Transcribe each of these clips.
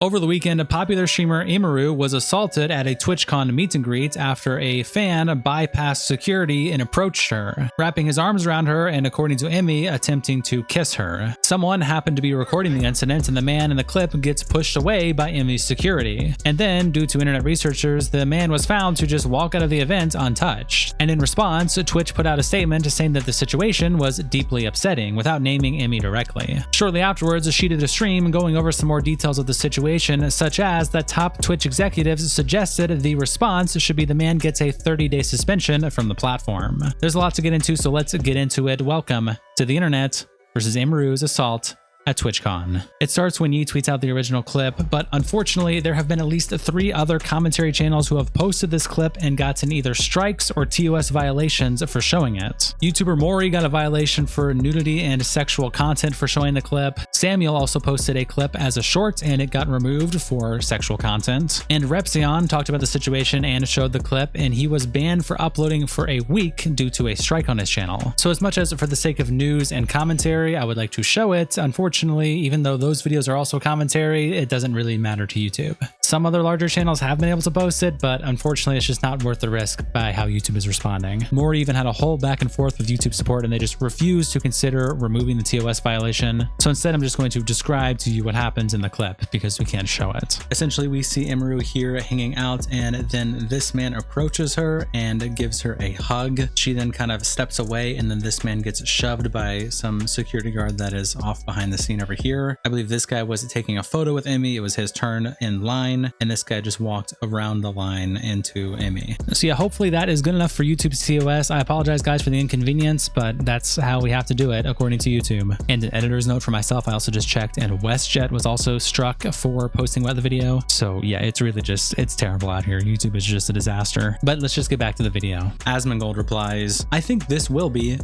Over the weekend, a popular streamer Emiru was assaulted at a Twitchcon meet and greet after a fan bypassed security and approached her, wrapping his arms around her and, according to Emmy, attempting to kiss her. Someone happened to be recording the incident, and the man in the clip gets pushed away by Emmy's security. And then, due to internet researchers, the man was found to just walk out of the event untouched. And in response, Twitch put out a statement saying that the situation was deeply upsetting, without naming Emmy directly. Shortly afterwards, she did a stream going over some more details of the situation, such as that top Twitch executives suggested the response should be the man gets a 30-day suspension from the platform. There's a lot to get into, so let's get into it. Welcome to the internet versus Emiru's assault at TwitchCon. It starts when Yi tweets out the original clip, but unfortunately there have been at least 3 other commentary channels who have posted this clip and gotten either strikes or TOS violations for showing it. YouTuber Mori got a violation for nudity and sexual content for showing the clip. Samuel also posted a clip as a short and it got removed for sexual content. And Repzion talked about the situation and showed the clip, and he was banned for uploading for a week due to a strike on his channel. So as much as for the sake of news and commentary, I would like to show it, unfortunately, even though those videos are also commentary, it doesn't really matter to YouTube. Some other larger channels have been able to post it, but unfortunately it's just not worth the risk by how YouTube is responding. Maury even had a whole back and forth with YouTube support, and they just refused to consider removing the TOS violation. So instead I'm just going to describe to you what happens in the clip because we can't show it. Essentially we see Emiru here hanging out, and then this man approaches her and gives her a hug. She then kind of steps away, and then this man gets shoved by some security guard that is off behind the scene over here. I believe this guy was taking a photo with Emmy. It was his turn in line, and this guy just walked around the line into Emmy. So yeah, hopefully that is good enough for YouTube's TOS. I apologize guys for the inconvenience, but that's how we have to do it according to YouTube. And an editor's note for myself, I also just checked, and WestJet was also struck for posting about the video. So yeah, it's really just, it's terrible out here. YouTube is just a disaster. But let's just get back to the video. Asmongold replies, I think this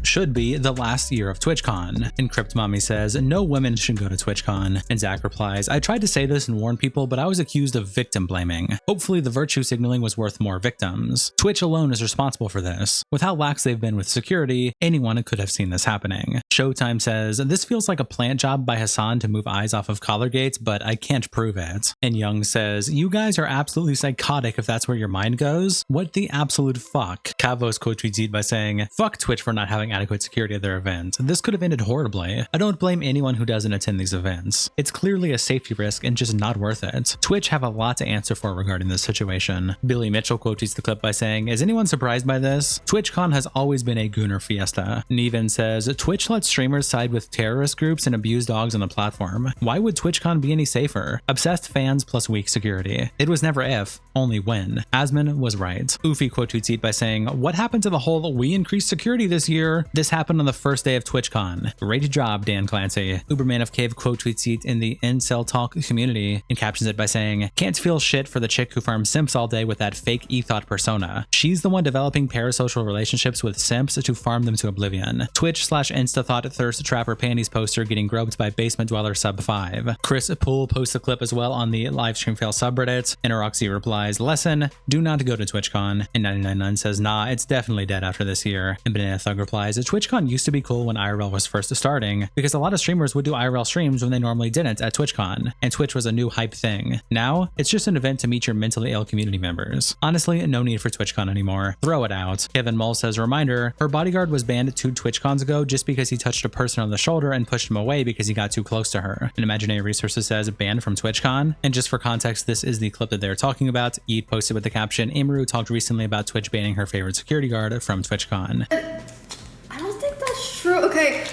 should be the last year of TwitchCon. And Crypt Mommy says, no women should go to TwitchCon. And Zach replies, I tried to say this and warn people, but I was accused of victim blaming. Hopefully the virtue signaling was worth more victims. Twitch alone is responsible for this. With how lax they've been with security, anyone could have seen this happening. Showtime says, this feels like a plant job by Hasan to move eyes off of collar gates, but I can't prove it. And Young says, you guys are absolutely psychotic if that's where your mind goes. What the absolute fuck? Kavos quote tweeted by saying, fuck Twitch for not having adequate security at their event. This could have ended horribly. I don't blame anyone who doesn't attend these events. It's clearly a safety risk and just not worth it. Twitch have a lot to answer for regarding this situation. Billy Mitchell quote tweets the clip by saying, is anyone surprised by this? TwitchCon has always been a gooner fiesta. Neven says, Twitch lets streamers side with terrorist groups and abuse dogs on the platform. Why would TwitchCon be any safer? Obsessed fans plus weak security. It was never if, only when. Asmon was right. Oofy quote tweeted by saying, what happened to the whole we increased security this year? This happened on the first day of TwitchCon. Great job, Dan Clancy. Uberman of Cave quote tweets it in the Incel Talk community and captions it by saying, can't feel shit for the chick who farms simps all day with that fake ethot persona. She's the one developing parasocial relationships with simps to farm them to oblivion. Twitch/InstaThought thirst trapper panties poster getting groped by basement dweller sub 5. Chris Poole posts a clip as well on the livestream fail subreddit, and Roxy replies, lesson, do not go to TwitchCon. And 999 says, nah, it's definitely dead after this year. And Banana Thug replies, TwitchCon used to be cool when IRL was first starting, because a lot of streamers would do IRL streams when they normally didn't at TwitchCon, and Twitch was a new hype thing. Now, it's just an event to meet your mentally ill community members. Honestly, no need for TwitchCon anymore. Throw it out. Kevin Mull says, reminder, her bodyguard was banned 2 TwitchCons ago just because he touched a person on the shoulder and pushed him away because he got too close to her. And Imaginary Resources says, banned from TwitchCon. And just for context, this is the clip that they're talking about. Eid posted with the caption, Emiru talked recently about Twitch banning her favorite security guard from TwitchCon. I don't think that's true. Okay,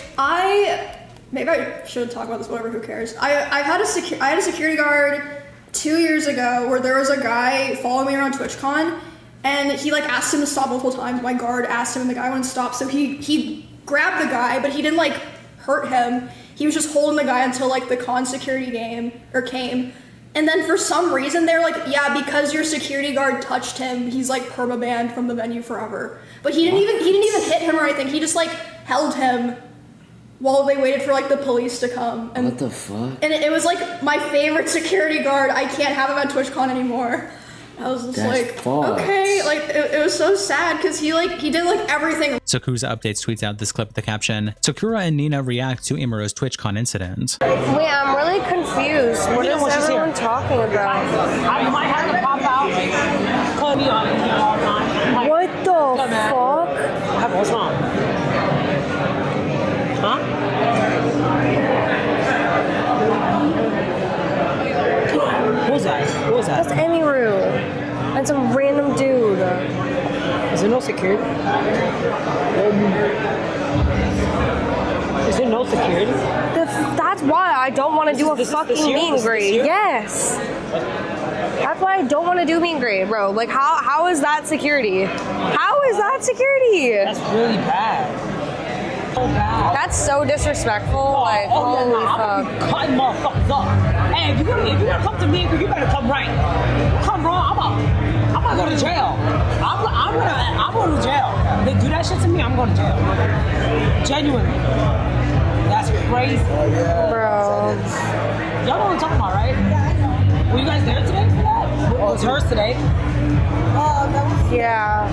maybe I should talk about this, whatever, who cares. I had a security guard 2 years ago where there was a guy following me around TwitchCon, and he like asked him to stop multiple times. My guard asked him and the guy wouldn't stop, so he grabbed the guy, but he didn't like hurt him. He was just holding the guy until like the con security came. And then for some reason they're like, yeah, because your security guard touched him, he's like perma-banned from the venue forever. But he didn't even hit him or anything. He just like held him while they waited for like the police to come. And what the fuck? And it was like my favorite security guard. I can't have him at TwitchCon anymore. I was just That's like, fucked. okay, like it was so sad because he did like everything. Sakusa Updates tweets out this clip with the caption, Sakura and Nina react to Emiru's TwitchCon incident. Wait, I'm really confused. What is everyone talking about? I might have to pop out. Call me on all the time. What the fuck? What's wrong? Huh? Who's that? Who's that? That's Emiru. And some random dude. Is there no security? Is there no security? That's why I don't want to do a this fucking year? meet and This greet. year? Yes. That's why I don't want to do meet and greet, bro. Like, how is that security? How is that security? That's really bad. So bad. That's so disrespectful. Like, holy I'm fuck. gonna be cutting motherfuckers up. Hey, if you're gonna come to me, you better come right. Come wrong, I'm gonna go to jail. I'm going to jail. If they do that shit to me, I'm going to jail. Genuinely. That's crazy. Bro. Y'all know what I'm talking about, right? Yeah, I know. Were you guys there today for that? It was hers today. Yeah.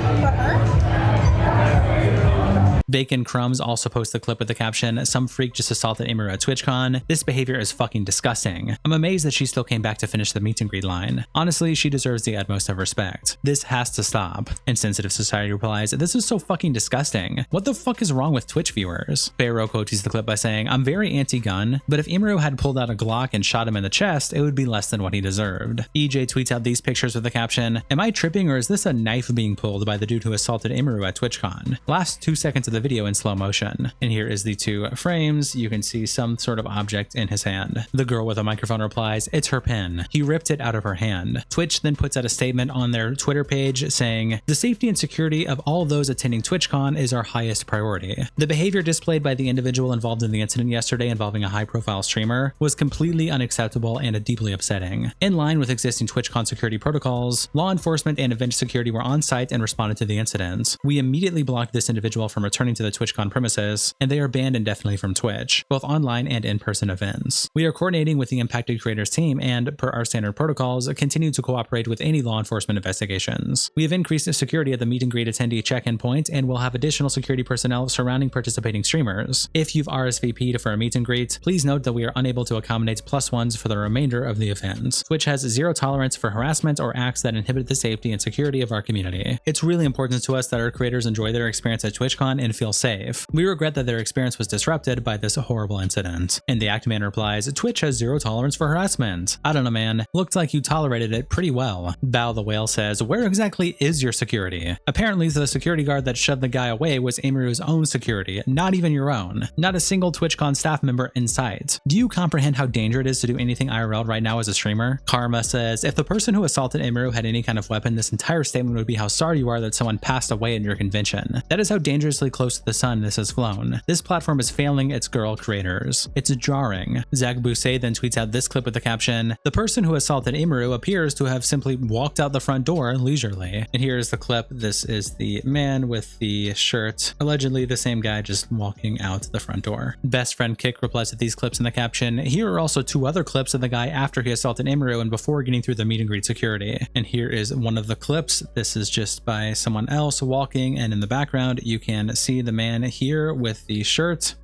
Bacon Crumbs also posts the clip with the caption, some freak just assaulted Emiru at TwitchCon. This behavior is fucking disgusting. I'm amazed that she still came back to finish the meet and greet line. Honestly, she deserves the utmost of respect. This has to stop. Insensitive Society replies, this is so fucking disgusting. What the fuck is wrong with Twitch viewers? Bayro quotes the clip by saying, I'm very anti-gun, but if Emiru had pulled out a Glock and shot him in the chest, it would be less than what he deserved. EJ tweets out these pictures with the caption, am I tripping or is this a knife being pulled by the dude who assaulted Emiru at TwitchCon? Last 2 seconds of the video in slow motion. And here is the 2 frames. You can see some sort of object in his hand. The girl with a microphone replies, it's her pen. He ripped it out of her hand. Twitch then puts out a statement on their Twitter page saying, the safety and security of all those attending TwitchCon is our highest priority. The behavior displayed by the individual involved in the incident yesterday involving a high-profile streamer was completely unacceptable and deeply upsetting. In line with existing TwitchCon security protocols, law enforcement and event security were on site and responded to the incident. We immediately blocked this individual from returning to the TwitchCon premises, and they are banned indefinitely from Twitch, both online and in-person events. We are coordinating with the impacted creators team and, per our standard protocols, continue to cooperate with any law enforcement investigations. We have increased security at the meet and greet attendee check-in point and will have additional security personnel surrounding participating streamers. If you've RSVP'd for a meet and greet, please note that we are unable to accommodate +1s for the remainder of the event. Twitch has zero tolerance for harassment or acts that inhibit the safety and security of our community. It's really important to us that our creators enjoy their experience at TwitchCon and feel safe. We regret that their experience was disrupted by this horrible incident. And the Actman replies, Twitch has zero tolerance for harassment. I don't know, man. Looked like you tolerated it pretty well. Bao the Whale says, where exactly is your security? Apparently the security guard that shoved the guy away was Emiru's own security, not even your own. Not a single TwitchCon staff member in sight. Do you comprehend how dangerous it is to do anything IRL right now as a streamer? Karma says, if the person who assaulted Emiru had any kind of weapon, this entire statement would be how sorry you are that someone passed away at your convention. That is how dangerously close to the sun this has flown. This platform is failing its girl creators. It's jarring. Zach Bousset then tweets out this clip with the caption, the person who assaulted Emiru appears to have simply walked out the front door leisurely. And here is the clip. This is the man with the shirt. Allegedly the same guy just walking out the front door. Best friend Kick replies to these clips in the caption, here are also 2 other clips of the guy after he assaulted Emiru and before getting through the meet and greet security. And here is one of the clips. This is just by someone else walking, and in the background you can see the man here with the shirt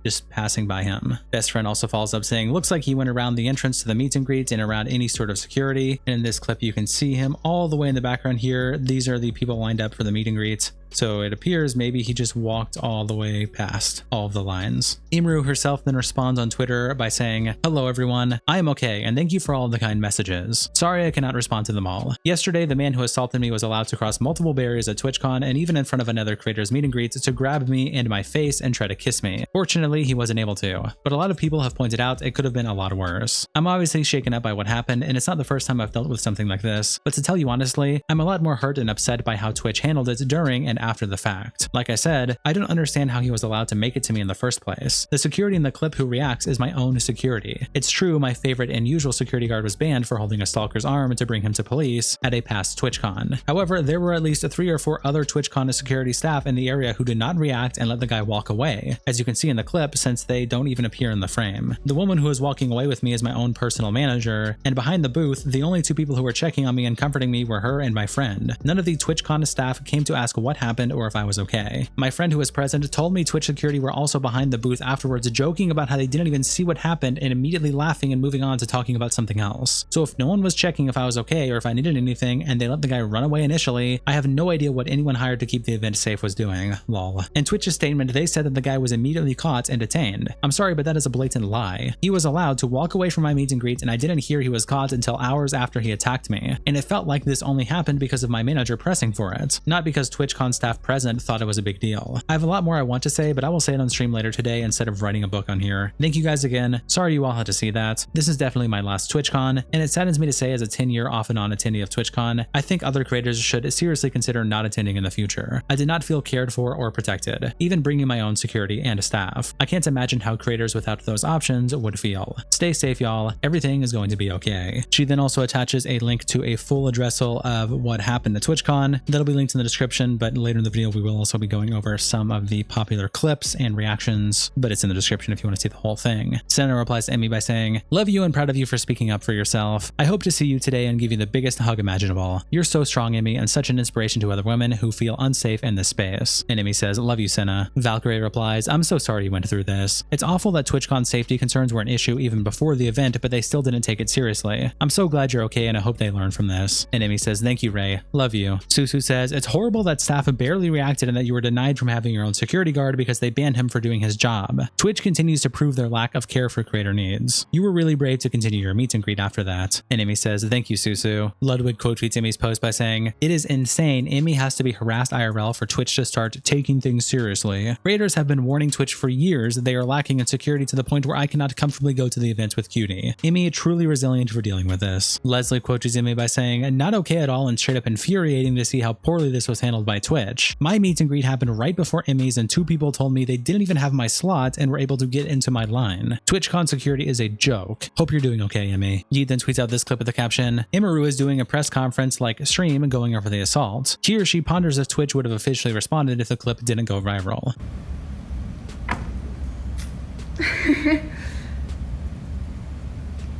just passing by him. Best friend also follows up saying, looks like he went around the entrance to the meet and greet and around any sort of security. And in this clip you can see him all the way in the background here. These are the people lined up for the meet and greet. So it appears maybe he just walked all the way past all of the lines. Emiru herself then responds on Twitter by saying, hello everyone, I am okay and thank you for all of the kind messages. Sorry I cannot respond to them all. Yesterday the man who assaulted me was allowed to cross multiple barriers at TwitchCon and even in front of another creator's meet and greet to grab me and my face and try to kiss me. Fortunately he wasn't able to, but a lot of people have pointed out it could have been a lot worse. I'm obviously shaken up by what happened and it's not the first time I've dealt with something like this, but to tell you honestly, I'm a lot more hurt and upset by how Twitch handled it during and after the fact. Like I said, I don't understand how he was allowed to make it to me in the first place. The security in the clip who reacts is my own security. It's true my favorite and usual security guard was banned for holding a stalker's arm to bring him to police at a past TwitchCon. However, there were at least 3 or 4 other TwitchCon security staff in the area who did not react and let the guy walk away, as you can see in the clip since they don't even appear in the frame. The woman who was walking away with me is my own personal manager, and behind the booth, the only 2 people who were checking on me and comforting me were her and my friend. None of the TwitchCon staff came to ask what happened or if I was okay. My friend who was present told me Twitch security were also behind the booth afterwards, joking about how they didn't even see what happened and immediately laughing and moving on to talking about something else. So if no one was checking if I was okay or if I needed anything and they let the guy run away initially, I have no idea what anyone hired to keep the event safe was doing. Lol. In Twitch's statement, they said that the guy was immediately caught and detained. I'm sorry, but that is a blatant lie. He was allowed to walk away from my meet and greet and I didn't hear he was caught until hours after he attacked me. And it felt like this only happened because of my manager pressing for it, not because TwitchCon staff present thought it was a big deal. I have a lot more I want to say, but I will say it on stream later today instead of writing a book on here. Thank you guys again. Sorry you all had to see that. This is definitely my last TwitchCon, and it saddens me to say as a 10-year off and on attendee of TwitchCon, I think other creators should seriously consider not attending in the future. I did not feel cared for or protected, even bringing my own security and staff. I can't imagine how creators without those options would feel. Stay safe, y'all. Everything is going to be okay. She then also attaches a link to a full addressal of what happened at TwitchCon. That'll be linked in the description, but later in the video we will also be going over some of the popular clips and reactions, but it's in the description if you want to see the whole thing. Cinna replies to Emmy by saying, "Love you and proud of you for speaking up for yourself. I hope to see you today and give you the biggest hug imaginable. You're so strong, Emmy, and such an inspiration to other women who feel unsafe in this space." And Emmy says, "Love you, Cinna." Valkyrie replies, "I'm so sorry you went through this. It's awful that TwitchCon safety concerns were an issue even before the event, but they still didn't take it seriously. I'm so glad you're okay and I hope they learn from this." And Emmy says, "Thank you, Ray. Love you." Susu says, "It's horrible that staff barely reacted and that you were denied from having your own security guard because they banned him for doing his job. Twitch continues to prove their lack of care for creator needs. You were really brave to continue your meet and greet after that." And Emmy says, "Thank you, Susu." Ludwig quote tweets Emmy's post by saying, "It is insane. Emmy has to be harassed IRL for Twitch to start taking things seriously. Creators have been warning Twitch for years that they are lacking in security to the point where I cannot comfortably go to the events with Cutie. Emmy truly resilient for dealing with this." Leslie quote tweets Emmy by saying, "Not okay at all and straight up infuriating to see how poorly this was handled by Twitch. My meet and greet happened right before Emmy's and 2 people told me they didn't even have my slot and were able to get into my line. TwitchCon security is a joke. Hope you're doing okay, Emmy." Yi then tweets out this clip with the caption, "Emiru is doing a press conference like stream going over the assault. He or she ponders if Twitch would have officially responded if the clip didn't go viral."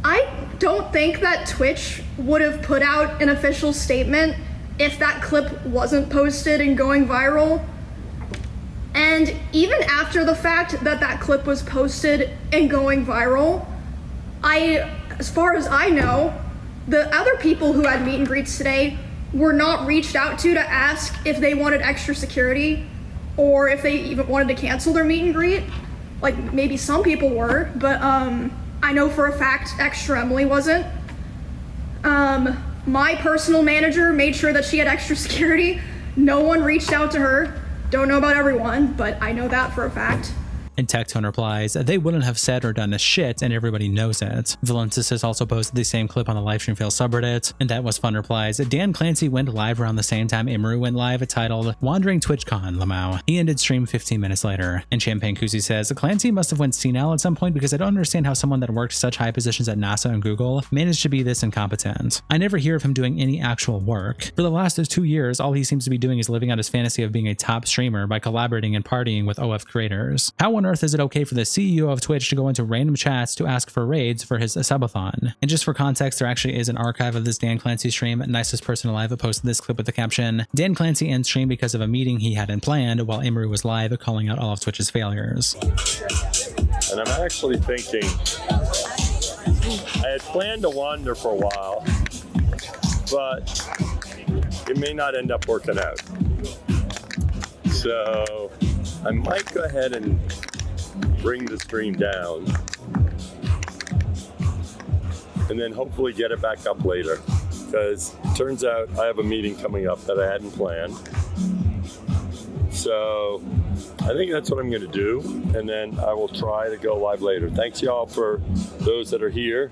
I don't think that Twitch would have put out an official statement if that clip wasn't posted and going viral. And even after the fact that that clip was posted and going viral, as far as I know, the other people who had meet and greets today were not reached out to ask if they wanted extra security or if they even wanted to cancel their meet and greet. Like, maybe some people were, but I know for a fact Extra Emily wasn't. My personal manager made sure that she had extra security. No one reached out to her. Don't know about everyone, but I know that for a fact. And Tectone replies, "They wouldn't have said or done a shit and everybody knows it." Valentis also posted the same clip on the Livestream Fail subreddit, and That Was Fun replies, "Dan Clancy went live around the same time Emiru went live, titled Wandering TwitchCon, Lamau. He ended stream 15 minutes later." And Champagne Koozie says, "Clancy must have went senile at some point because I don't understand how someone that worked such high positions at NASA and Google managed to be this incompetent. I never hear of him doing any actual work. For the last 2 years, all he seems to be doing is living out his fantasy of being a top streamer by collaborating and partying with OF creators. How on earth is it okay for the CEO of Twitch to go into random chats to ask for raids for his subathon?" And just for context, there actually is an archive of this Dan Clancy stream. Nicest Person Alive posted this clip with the caption, "Dan Clancy ends stream because of a meeting he hadn't planned while Emiru was live calling out all of Twitch's failures." And I'm actually thinking, I had planned to wander for a while, but it may not end up working out. So I might go ahead and bring the stream down and then hopefully get it back up later, because it turns out I have a meeting coming up that I hadn't planned. So I think that's what I'm going to do, and then I will try to go live later. Thanks y'all for those that are here.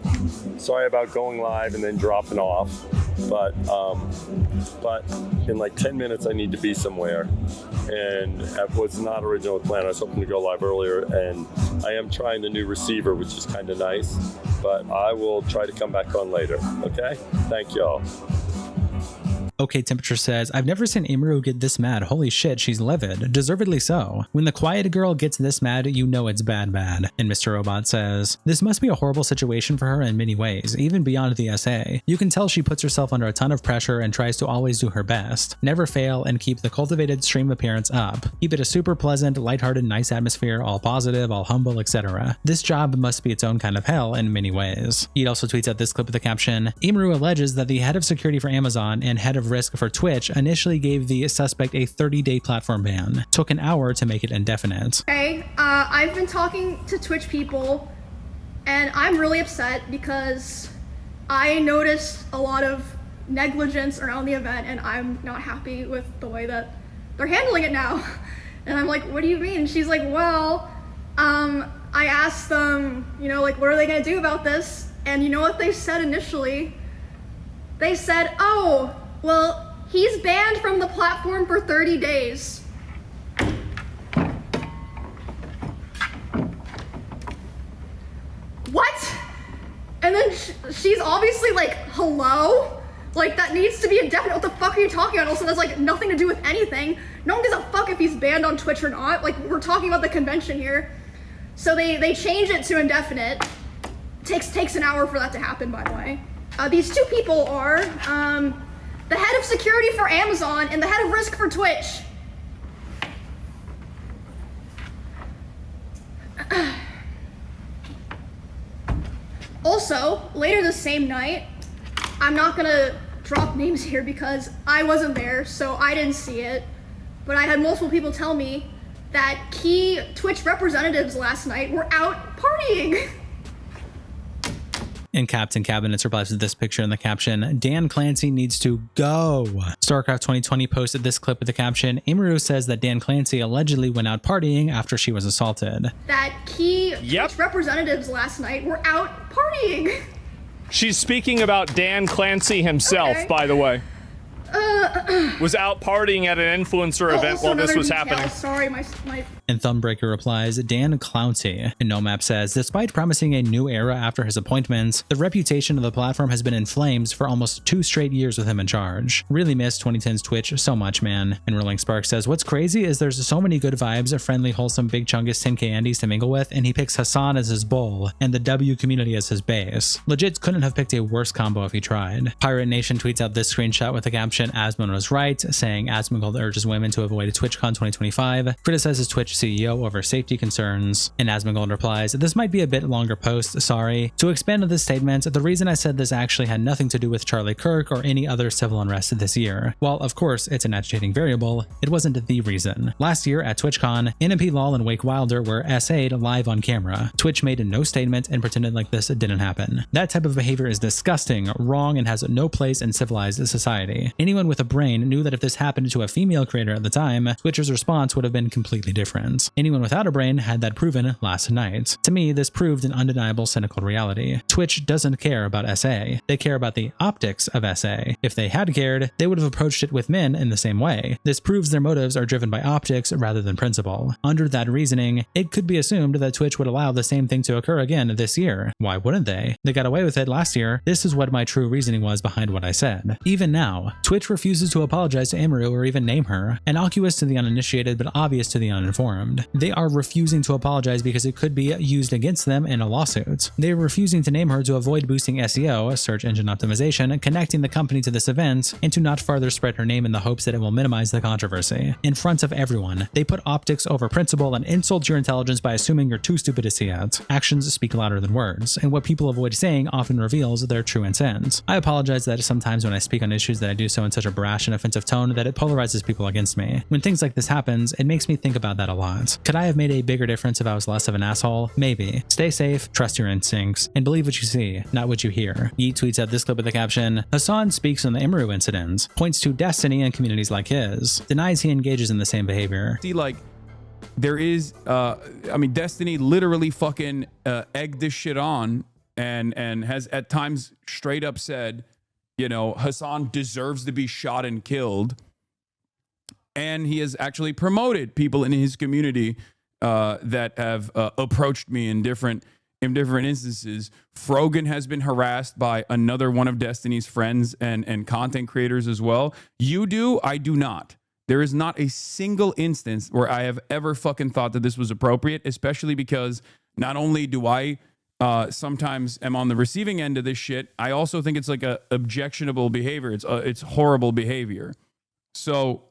Sorry about going live and then dropping off. But in like 10 minutes, I need to be somewhere. And that was not original plan. I was hoping to go live earlier, and I am trying the new receiver, which is kind of nice, but I will try to come back on later. Okay? Thank y'all. OK Temperature says, I've never seen Emiru get this mad. Holy shit, she's livid. Deservedly so. When the quiet girl gets this mad, you know it's bad. And Mr. Robot says, this must be a horrible situation for her in many ways, even beyond the SA. You can tell she puts herself under a ton of pressure and tries to always do her best. Never fail and keep the cultivated stream appearance up. Keep it a super pleasant, lighthearted, nice atmosphere, all positive, all humble, etc. This job must be its own kind of hell in many ways. He also tweets out this clip with the caption, Emiru alleges that the head of security for Amazon and head of risk for Twitch initially gave the suspect a 30-day platform ban. Took an hour to make it indefinite. Okay, I've been talking to Twitch people, and I'm really upset because I noticed a lot of negligence around the event, and I'm not happy with the way that they're handling it now. And I'm like, what do you mean? She's like, well, I asked them, you know, like, what are they gonna do about this? And you know what they said initially? They said, oh, well, he's banned from the platform for 30 days. What? And then she's obviously like, hello? Like, that needs to be indefinite. What the fuck are you talking about? Also, that's like nothing to do with anything. No one gives a fuck if he's banned on Twitch or not. Like, we're talking about the convention here. So they change it to indefinite. Takes an hour for that to happen, by the way. These two people are, the head of security for Amazon and the head of risk for Twitch. Also, later the same night, I'm not gonna drop names here because I wasn't there, so I didn't see it, but I had multiple people tell me that key Twitch representatives last night were out partying. And Captain Cabinets replies to this picture in the caption, Dan Clancy needs to go. StarCraft 2020 posted this clip with the caption, Emiru says that Dan Clancy allegedly went out partying after she was assaulted. That key Twitch representatives last night were out partying. She's speaking about Dan Clancy himself, by the way. Was out partying at an influencer event while this was happening. Sorry, my... And Thumbreaker replies, Dan Clancy. And NoMap says, despite promising a new era after his appointments, the reputation of the platform has been in flames for almost 2 straight years with him in charge. Really miss 2010's Twitch so much, man. And Rolling Spark says, what's crazy is there's so many good vibes, friendly, wholesome, big chungus 10k Andes to mingle with, and he picks Hasan as his bull and the W community as his base. Legit couldn't have picked a worse combo if he tried. Pirate Nation tweets out this screenshot with the caption, Asmon was right, saying Asmongold urges women to avoid Twitchcon 2025, criticizes Twitch CEO over safety concerns, and Asmongold replies, this might be a bit longer post, sorry. To expand on this statement, the reason I said this actually had nothing to do with Charlie Kirk or any other civil unrest this year. While of course it's an agitating variable, it wasn't the reason. Last year at TwitchCon, NMP Lol and Wake Wilder were SA'd live on camera. Twitch made no statement and pretended like this didn't happen. That type of behavior is disgusting, wrong, and has no place in civilized society. Anyone with a brain knew that if this happened to a female creator at the time, Twitch's response would have been completely different. Anyone without a brain had that proven last night. To me, this proved an undeniable cynical reality. Twitch doesn't care about SA. They care about the optics of SA. If they had cared, they would have approached it with men in the same way. This proves their motives are driven by optics rather than principle. Under that reasoning, it could be assumed that Twitch would allow the same thing to occur again this year. Why wouldn't they? They got away with it last year. This is what my true reasoning was behind what I said. Even now, Twitch refuses to apologize to Emiru or even name her, innocuous to the uninitiated but obvious to the uninformed. They are refusing to apologize because it could be used against them in a lawsuit. They are refusing to name her to avoid boosting SEO, search engine optimization, connecting the company to this event, and to not further spread her name in the hopes that it will minimize the controversy. In front of everyone, they put optics over principle and insult your intelligence by assuming you're too stupid to see it. Actions speak louder than words, and what people avoid saying often reveals their true intent. I apologize that sometimes when I speak on issues that I do so in such a brash and offensive tone that it polarizes people against me. When things like this happens, it makes me think about that a lot. Could I have made a bigger difference if I was less of an asshole? Maybe. Stay safe, trust your instincts, and believe what you see, not what you hear. Yeet tweets out this clip with the caption, Hasan speaks on the Emiru incident, points to Destiny and communities like his, denies he engages in the same behavior. See, like, there is, I mean, Destiny literally fucking egged this shit on and has at times straight up said, you know, Hasan deserves to be shot and killed. And he has actually promoted people in his community that have approached me in different instances. Frogan has been harassed by another one of Destiny's friends and content creators as well. You do, I do not. There is not a single instance where I have ever fucking thought that this was appropriate, especially because not only do I sometimes am on the receiving end of this shit, I also think it's like a objectionable behavior. It's horrible behavior. So,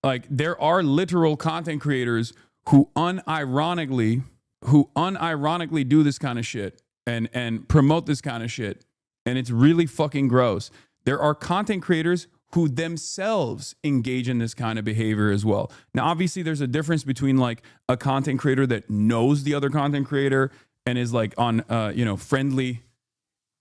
like, there are literal content creators who unironically do this kind of shit and promote this kind of shit, and it's really fucking gross. There are content creators who themselves engage in this kind of behavior as well. Now, obviously, there's a difference between like a content creator that knows the other content creator and is like on friendly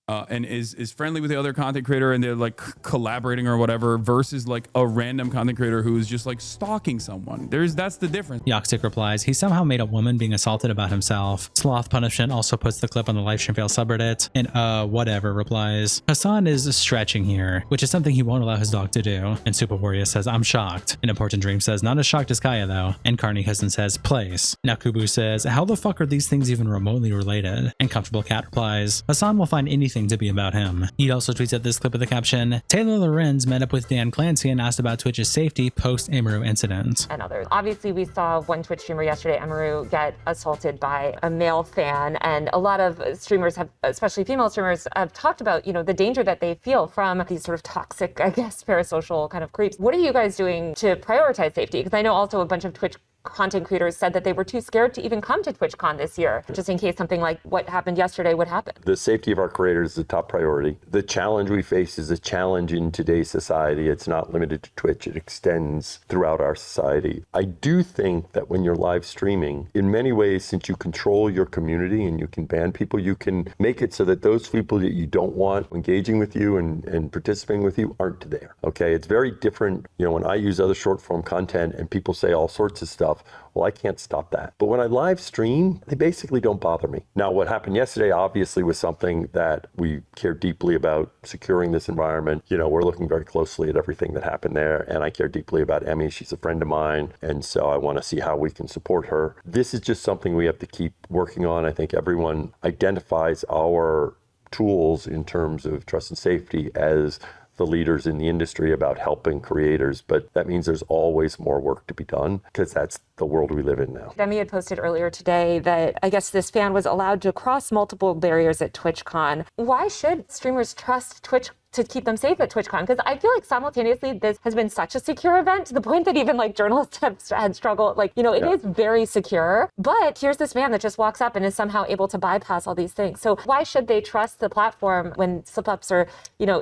and is friendly with the other content creator and they're like collaborating or whatever, versus like a random content creator who is just like stalking someone. That's the difference. Yoxic replies, he somehow made a woman being assaulted about himself. Sloth Punishment also puts the clip on the livestream fail subreddit, and whatever replies, Hasan is stretching here, which is something he won't allow his dog to do. And Super Warrior says, I'm shocked. And Important Dream says, not as shocked as Kaya though. And Carney Hasan says, place. Now Kubu says, how the fuck are these things even remotely related? And Comfortable Cat replies, Hasan will find anything to be about him. He also tweets out this clip with the caption, Taylor Lorenz met up with Dan Clancy and asked about Twitch's safety post Emiru incident. And others. Obviously, we saw one Twitch streamer yesterday, Emiru, get assaulted by a male fan, and a lot of streamers have, especially female streamers, have talked about, the danger that they feel from these sort of toxic, I guess, parasocial kind of creeps. What are you guys doing to prioritize safety? Because I know also a bunch of Twitch content creators said that they were too scared to even come to TwitchCon this year, just in case something like what happened yesterday would happen. The safety of our creators is the top priority. The challenge we face is a challenge in today's society. It's not limited to Twitch. It extends throughout our society. I do think that when you're live streaming, in many ways, since you control your community and you can ban people, you can make it so that those people that you don't want engaging with you and participating with you aren't there. Okay, it's very different. When I use other short form content and people say all sorts of stuff, well, I can't stop that. But when I live stream, they basically don't bother me. Now, what happened yesterday obviously was something that we care deeply about, securing this environment. We're looking very closely at everything that happened there, and I care deeply about Emmy. She's a friend of mine, and so I want to see how we can support her. This is just something we have to keep working on. I think everyone identifies our tools in terms of trust and safety as the leaders in the industry about helping creators, but that means there's always more work to be done because that's the world we live in now. Demi had posted earlier today that I guess this fan was allowed to cross multiple barriers at TwitchCon. Why should streamers trust Twitch to keep them safe at TwitchCon? Because I feel like simultaneously this has been such a secure event to the point that even like journalists have had struggled. It is very secure, but here's this man that just walks up and is somehow able to bypass all these things. So why should they trust the platform when slip-ups or,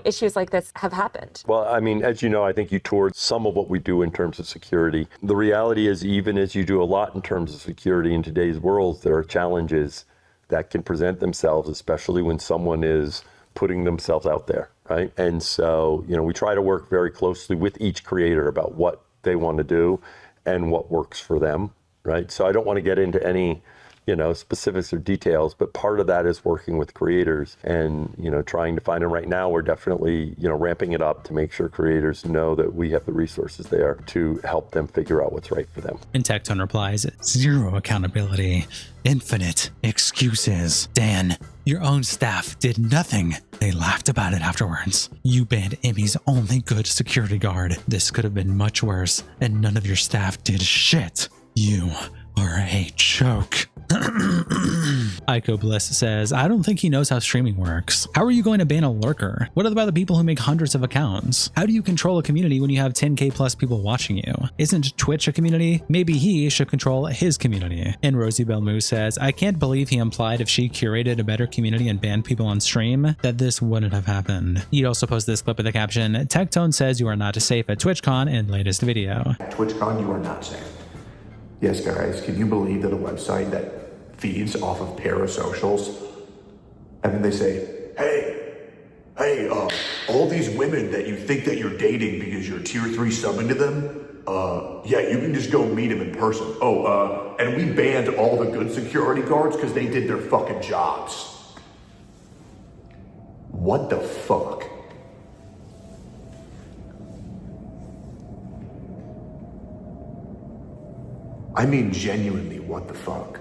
issues like this have happened? Well, I mean, as you know, I think you toured some of what we do in terms of security. The reality is, even as you do a lot in terms of security in today's world, there are challenges that can present themselves, especially when someone is putting themselves out there, right? And so, we try to work very closely with each creator about what they want to do and what works for them, right? So I don't want to get into any, specifics or details, but part of that is working with creators and, trying to find them. Right now, we're definitely, ramping it up to make sure creators know that we have the resources there to help them figure out what's right for them. And Tectone replies, zero accountability, infinite excuses. Dan, your own staff did nothing. They laughed about it afterwards. You banned Emmy's only good security guard. This could have been much worse, and none of your staff did shit. You are a joke. Ico Bliss says, I don't think he knows how streaming works. How are you going to ban a lurker? What about the people who make hundreds of accounts? How do you control a community when you have 10k plus people watching you? Isn't Twitch a community? Maybe he should control his community. And Rosie Belmu says, I can't believe he implied if she curated a better community and banned people on stream, that this wouldn't have happened. He'd also post this clip with the caption, Tectone says you are not safe at TwitchCon in latest video. At TwitchCon, you are not safe. Yes, guys, can you believe that a website that feeds off of parasocials, and then they say, hey, all these women that you think that you're dating because you're tier 3 subbing to them, yeah, you can just go meet them in person. And we banned all the good security guards because they did their fucking jobs. What the fuck? I mean genuinely, what the fuck?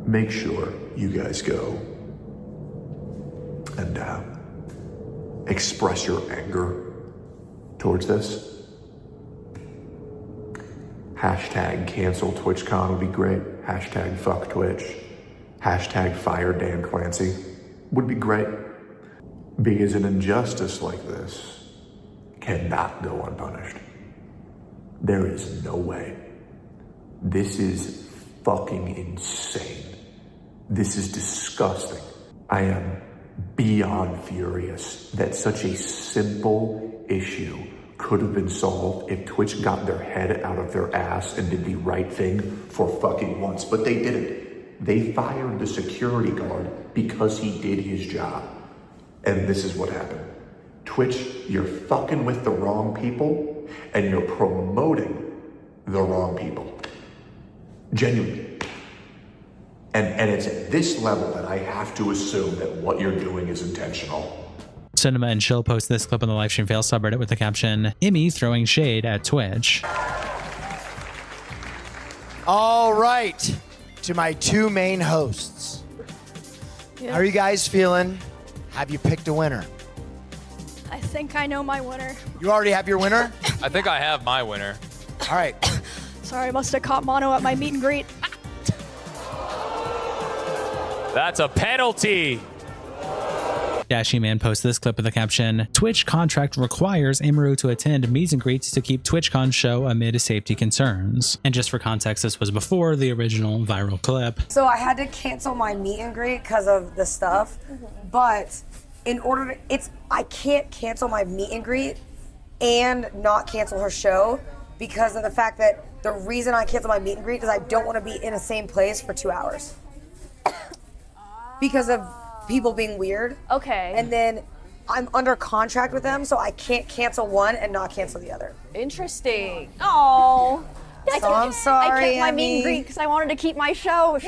Make sure you guys go and express your anger towards this. Hashtag cancel TwitchCon would be great. Hashtag fuck Twitch. Hashtag fire Dan Clancy would be great. Because an injustice like this cannot go unpunished. There is no way. This is fucking insane. This is disgusting. I am beyond furious that such a simple issue could have been solved if Twitch got their head out of their ass and did the right thing for fucking once, but they didn't. They fired the security guard because he did his job. And this is what happened. Twitch, you're fucking with the wrong people and you're promoting the wrong people. Genuinely. And it's at this level that I have to assume that what you're doing is intentional. Cinema and Chill post this clip on the livestream fail subreddit with the caption, Emmy throwing shade at Twitch. All right, to my two main hosts. Yeah. How are you guys feeling? Have you picked a winner? I think I know my winner. You already have your winner? I think I have my winner. All right. Sorry, I must have caught mono at my meet and greet. That's a penalty. Dashy Man posts this clip with the caption, Twitch contract requires Emiru to attend meet and greets to keep TwitchCon show amid safety concerns. And just for context, this was before the original viral clip. So I had to cancel my meet and greet because of the stuff, but in order to, I can't cancel my meet and greet and not cancel her show because of the fact that the reason I cancel my meet and greet is I don't want to be in the same place for 2 hours. Because of people being weird. Okay. And then I'm under contract with them, so I can't cancel one and not cancel the other. Interesting. Oh. So I'm sorry, I kept my Emmy. meet and greet because I wanted to keep my show.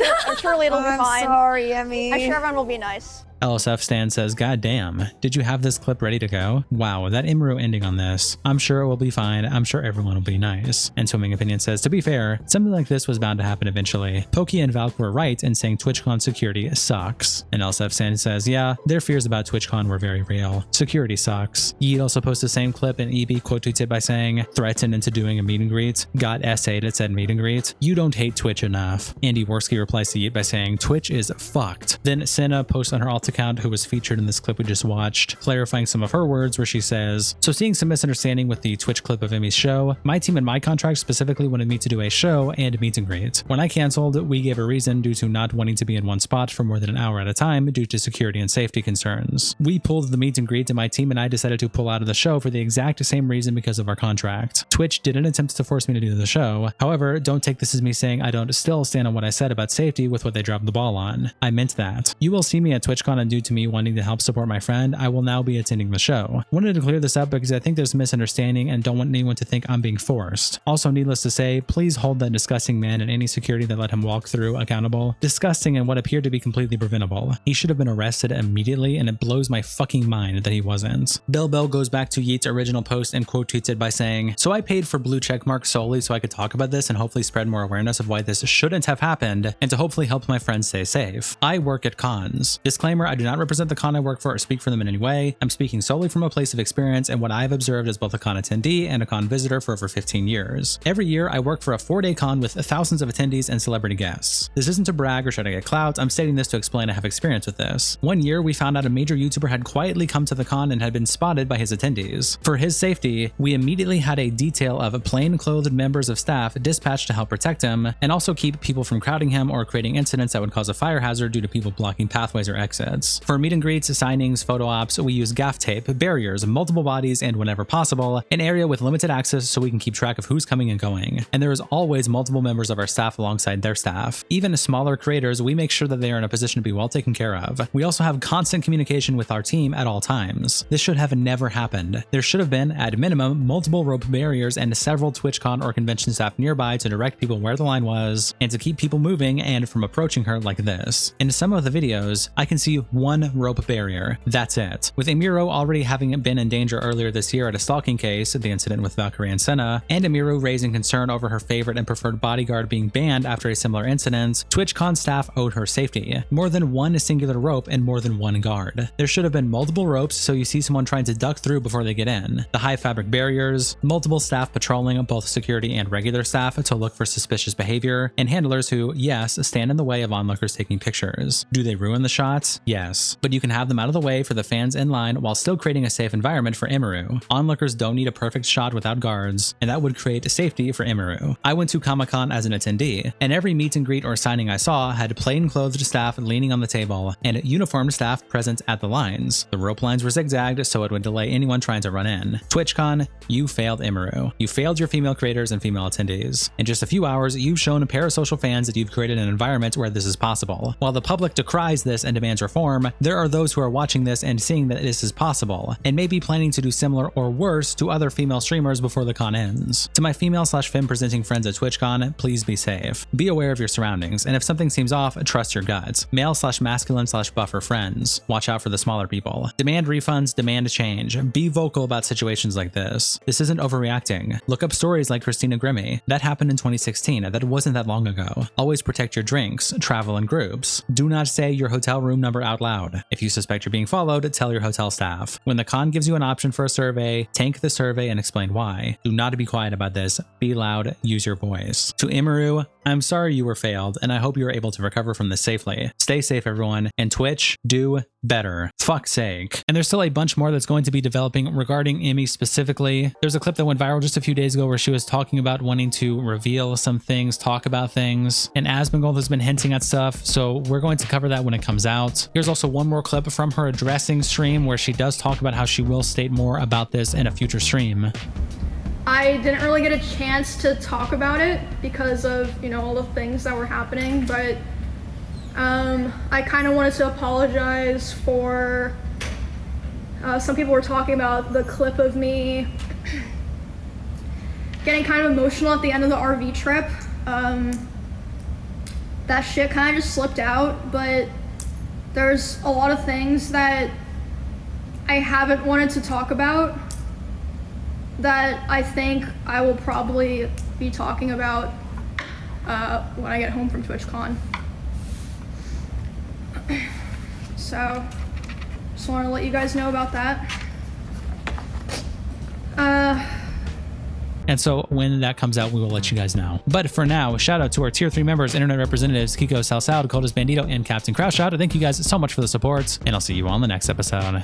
Surely it'll be I'm fine. sorry, Emmy. I'm sure everyone will be nice. LSF Stan says, God damn, did you have this clip ready to go? Wow, that Emiru ending on this. I'm sure it will be fine. I'm sure everyone will be nice. And Swimming Opinion says, to be fair, something like this was bound to happen eventually. Pokey and Valk were right in saying TwitchCon security sucks. And LSF Stan says, yeah, their fears about TwitchCon were very real. Security sucks. Yeet also posted the same clip and EB quote tweeted by saying, threatened into doing a meet and greet. Got essayed at said meet and greet. You don't hate Twitch enough. Andy Worski replies to Yeet by saying, Twitch is fucked. Then Cinna posts on her alt account, who was featured in this clip we just watched, clarifying some of her words where she says, so seeing some misunderstanding with the Twitch clip of Emmy's show, my team and my contract specifically wanted me to do a show and meet and greet. When I canceled, we gave a reason due to not wanting to be in one spot for more than an hour at a time due to security and safety concerns. We pulled the meet and greet and my team and I decided to pull out of the show for the exact same reason because of our contract. Twitch didn't attempt to force me to do the show. However, don't take this as me saying I don't still stand on what I said about safety with what they dropped the ball on. I meant that. You will see me at TwitchCon and due to me wanting to help support my friend, I will now be attending the show. Wanted to clear this up because I think there's a misunderstanding and don't want anyone to think I'm being forced. Also, needless to say, please hold that disgusting man and any security that let him walk through accountable. Disgusting and what appeared to be completely preventable. He should have been arrested immediately and it blows my fucking mind that he wasn't. Bell goes back to Yeet's original post and quote tweeted by saying, so I paid for blue checkmark solely so I could talk about this and hopefully spread more awareness of why this shouldn't have happened and to hopefully help my friends stay safe. I work at cons. Disclaimer, I do not represent the con I work for or speak for them in any way. I'm speaking solely from a place of experience and what I've observed as both a con attendee and a con visitor for over 15 years. Every year, I work for a 4-day con with thousands of attendees and celebrity guests. This isn't to brag or try to get clout. I'm stating this to explain I have experience with this. One year, we found out a major YouTuber had quietly come to the con and had been spotted by his attendees. For his safety, we immediately had a detail of plain-clothed members of staff dispatched to help protect him and also keep people from crowding him or creating incidents that would cause a fire hazard due to people blocking pathways or exits. For meet and greets, signings, photo ops, we use gaff tape, barriers, multiple bodies, and whenever possible, an area with limited access so we can keep track of who's coming and going. And there is always multiple members of our staff alongside their staff. Even smaller creators, we make sure that they are in a position to be well taken care of. We also have constant communication with our team at all times. This should have never happened. There should have been, at minimum, multiple rope barriers and several TwitchCon or convention staff nearby to direct people where the line was and to keep people moving and from approaching her like this. In some of the videos, I can see one rope barrier. That's it. With Emiru already having been in danger earlier this year at a stalking case, the incident with Valkyrie and Cinna, and Emiru raising concern over her favorite and preferred bodyguard being banned after a similar incident, TwitchCon staff owed her safety. More than one singular rope and more than one guard. There should have been multiple ropes so you see someone trying to duck through before they get in. The high fabric barriers, multiple staff patrolling both security and regular staff to look for suspicious behavior, and handlers who, yes, stand in the way of onlookers taking pictures. Do they ruin the shots? Yes. But you can have them out of the way for the fans in line while still creating a safe environment for Emiru. Onlookers don't need a perfect shot without guards, and that would create safety for Emiru. I went to Comic-Con as an attendee, and every meet and greet or signing I saw had plain-clothed staff leaning on the table and uniformed staff present at the lines. The rope lines were zigzagged so it would delay anyone trying to run in. TwitchCon, you failed Emiru. You failed your female creators and female attendees. In just a few hours, you've shown parasocial fans that you've created an environment where this is possible. While the public decries this and demands reform, there are those who are watching this and seeing that this is possible, and may be planning to do similar or worse to other female streamers before the con ends. To my female/femme presenting friends at TwitchCon, please be safe. Be aware of your surroundings, and if something seems off, trust your guts. Male/masculine/buffer friends, watch out for the smaller people. Demand refunds, demand change. Be vocal about situations like this. This isn't overreacting. Look up stories like Christina Grimmie. That happened in 2016. That wasn't that long ago. Always protect your drinks. Travel in groups. Do not say your hotel room number out loud. If you suspect you're being followed, tell your hotel staff. When the con gives you an option for a survey, tank the survey and explain why. Do not be quiet about this. Be loud. Use your voice. To Emiru, I'm sorry you were failed, and I hope you were able to recover from this safely. Stay safe, everyone, and Twitch, do better. Fuck's sake. And there's still a bunch more that's going to be developing regarding Emmy specifically. There's a clip that went viral just a few days ago where she was talking about wanting to reveal some things, talk about things, and Asmongold has been hinting at stuff, so we're going to cover that when it comes out. Here's also one more clip from her addressing stream where she does talk about how she will state more about this in a future stream. I didn't really get a chance to talk about it because of, all the things that were happening, but I kind of wanted to apologize for, some people were talking about the clip of me getting kind of emotional at the end of the RV trip. That shit kind of just slipped out, but there's a lot of things that I haven't wanted to talk about that I think I will probably be talking about when I get home from TwitchCon. So, just want to let you guys know about that. And so when that comes out, we will let you guys know. But for now, shout out to our tier 3 members, internet representatives, Kiko Salsao, Dakota's Bandito, and Captain Crouchout. Thank you guys so much for the support, and I'll see you on the next episode.